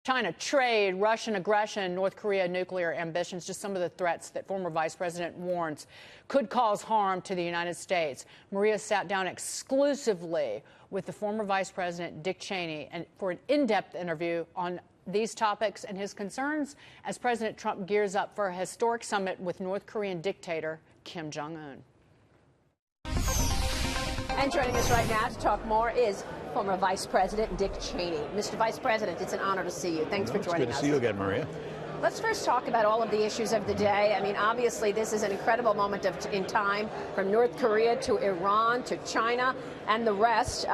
China trade, Russian aggression, North Korea nuclear ambitions, just some of the threats that former Vice President warns could cause harm to the United States. Maria sat down exclusively with the former Vice President, Dick Cheney, and for an in-depth interview on these topics and his concerns as President Trump gears up for a historic summit with North Korean dictator Kim Jong-un. And joining us right now to talk more is former Vice President Dick Cheney. Mr. Vice President, it's an honor to see you. Thanks for joining us. It's good to see you again, Maria. Let's first talk about all of the issues of the day. I mean, obviously, this is an incredible moment in time, from North Korea to Iran to China and the rest.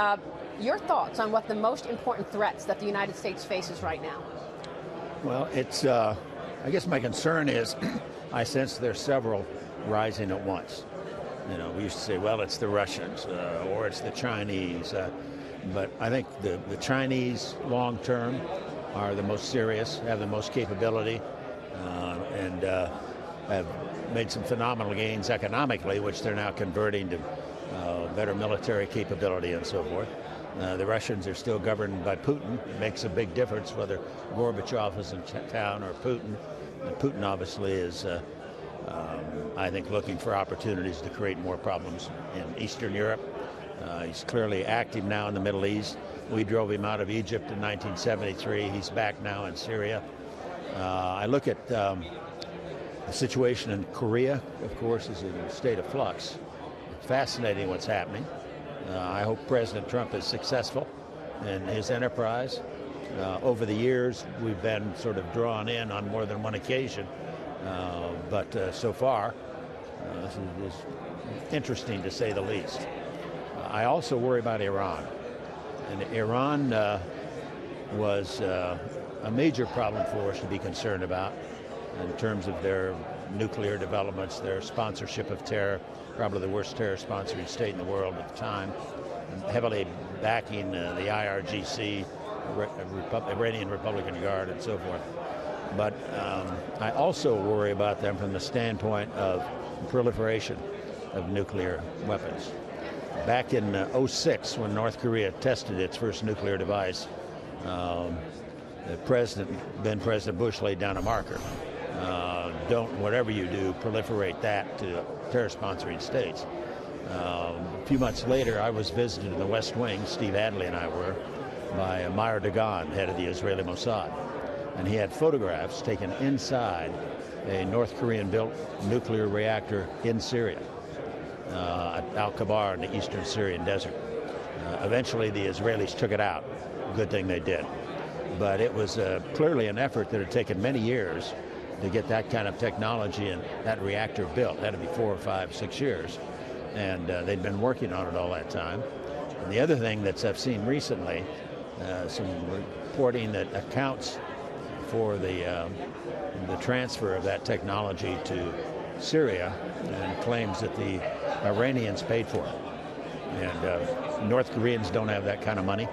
Your thoughts on what the most important threats that the United States faces right now? Well, it's, I guess my concern is I sense there's several rising at once. You know, we used to say, well, it's the Russians or it's the Chinese. But I think the Chinese long term are the most serious, have the most capability, and have made some phenomenal gains economically, which they're now converting to better military capability and so forth. The Russians are still governed by Putin. It makes a big difference whether Gorbachev is in town or Putin. And Putin obviously is, I think, looking for opportunities to create more problems in Eastern Europe. He's clearly active now in the Middle East. We drove him out of Egypt in 1973. He's back now in Syria. I look at the situation in Korea, of course, is in a state of flux. Fascinating what's happening. I hope President Trump is successful in his enterprise. Over the years, we've been sort of drawn in on more than one occasion, but so far, this is interesting to say the least. I also worry about Iran. And Iran was a major problem for us to be concerned about in terms of their nuclear developments, their sponsorship of terror, probably the worst terror sponsoring state in the world at the time, and heavily backing the IRGC, Iranian Republican Guard, and so forth. But I also worry about them from the standpoint of proliferation of nuclear weapons. Back in '06, when North Korea tested its first nuclear device, then President Bush laid down a marker. Don't, whatever you do, proliferate that to terror-sponsoring states. A few months later, I was visited in the West Wing, Steve Adley and I were, by Meir Dagan, head of the Israeli Mossad. And he had photographs taken inside a North Korean-built nuclear reactor in Syria, at Al-Kabar in the eastern Syrian desert. Eventually, the Israelis took it out. Good thing they did. But it was clearly an effort that had taken many years to get that kind of technology and that reactor built. It had to be 4 or 5, 6 years. And they'd been working on it all that time. And the other thing that I've seen recently, some reporting that accounts for the transfer of that technology to Syria, and claims that the Iranians paid for it. And North Koreans don't have that kind of money,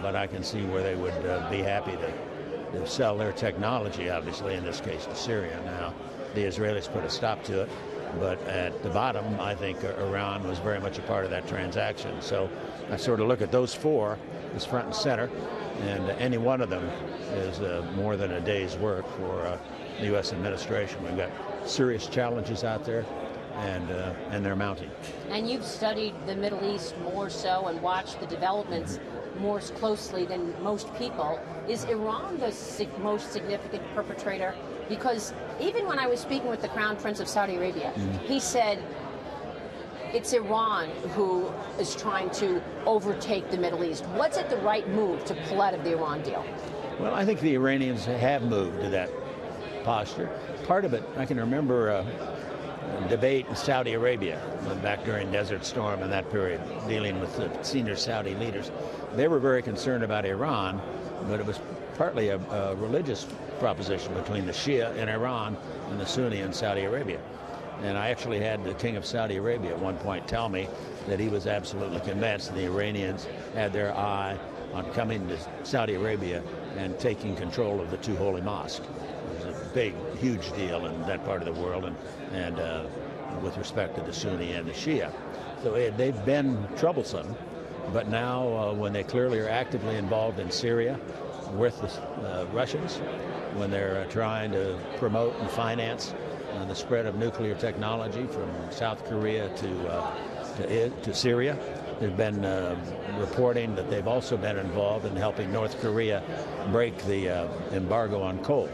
but I can see where they would be happy to sell their technology, obviously, in this case, to Syria. Now, the Israelis put a stop to it, but at the bottom, I think Iran was very much a part of that transaction. So I sort of look at those four as front and center, and any one of them is more than a day's work for the U.S. administration. We've got serious challenges out there, and they're mounting. And you've studied the Middle East more so and watched the developments more closely than most people. Is Iran the most significant perpetrator? Because even when I was speaking with the Crown Prince of Saudi Arabia, he said it's Iran who is trying to overtake the Middle East. What's it the right move to pull out of the Iran deal? Well, I think the Iranians have moved to that posture. Part of it, I can remember a debate in Saudi Arabia back during Desert Storm in that period, dealing with the senior Saudi leaders. They were very concerned about Iran, but it was partly a religious proposition between the Shia in Iran and the Sunni in Saudi Arabia. And I actually had the King of Saudi Arabia at one point tell me that he was absolutely convinced the Iranians had their eye on coming to Saudi Arabia and taking control of the two holy mosques. It was a big, huge deal in that part of the world, and with respect to the Sunni and the Shia. So they've been troublesome, but now when they clearly are actively involved in Syria, with the Russians when they're trying to promote and finance the spread of nuclear technology from South Korea to Syria. There's been reporting that they've also been involved in helping North Korea break the embargo on coal.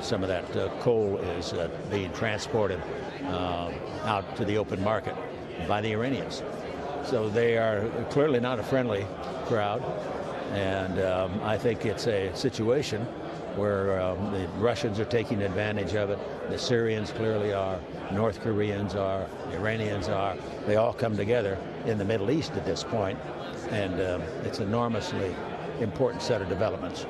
Some of that coal is being transported out to the open market by the Iranians. So they are clearly not a friendly crowd, and I think it's a situation where the Russians are taking advantage of it. The Syrians clearly are, North Koreans are, the Iranians are. They all come together in the Middle East at this point, and it's an enormously important set of developments.